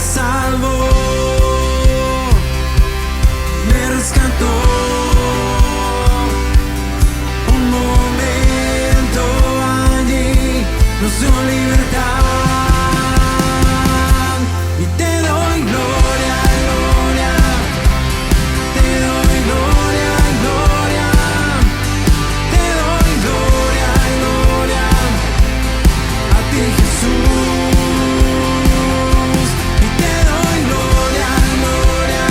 salvó, me rescató. Un momento allí nos dio libertad. Y te doy gloria, gloria. Te doy gloria, gloria. Te doy gloria, gloria. A ti, Jesús. Y te doy gloria, gloria.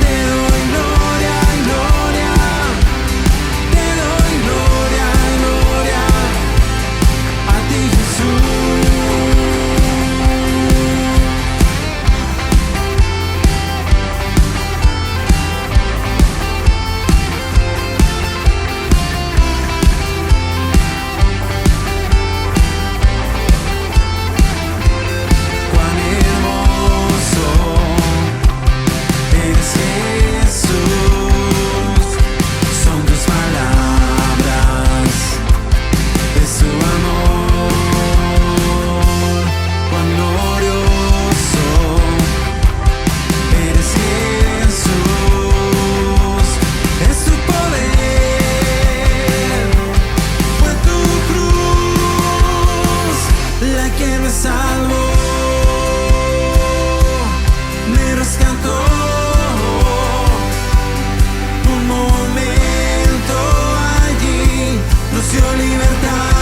Te doy gloria, gloria. Te doy gloria, gloria. A ti, Jesús. Cuán hermoso eres, Jesús. Son tus palabras de su amor. Cuán glorioso eres, Jesús. Es tu poder, fue tu cruz la que me salvó, me rescató. Un momento allí nos dio libertad.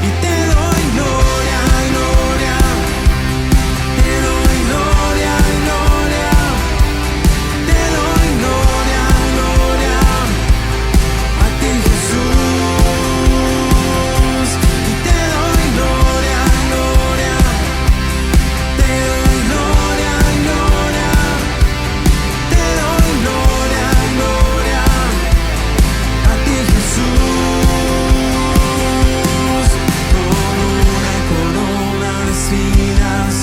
Y te doy gloria, gloria. Te doy gloria, gloria. Te doy gloria, gloria. A ti, Jesús. Y te doy gloria, gloria. Te doy gloria, gloria. Te doy gloria, gloria. A ti, Jesús. Con una corona de espinas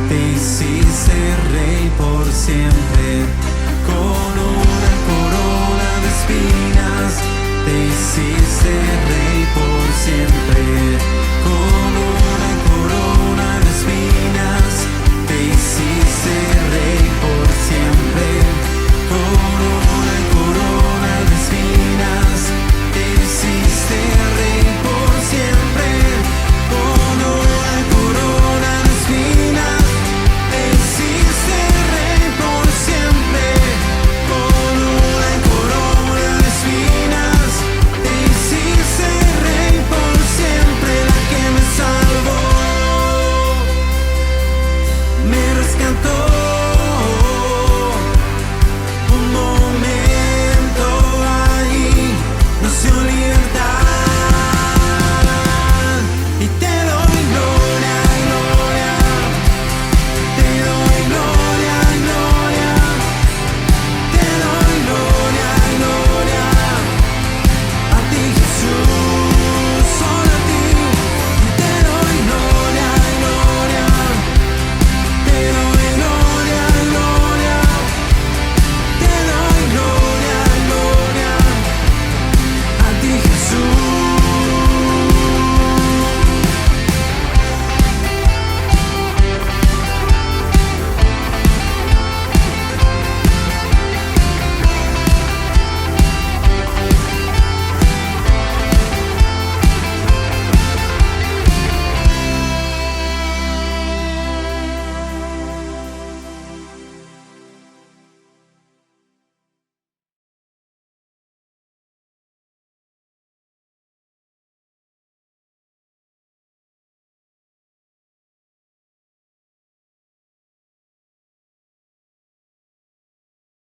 te hiciste rey por siempre. Con una corona de espinas te hiciste rey por siempre. Con una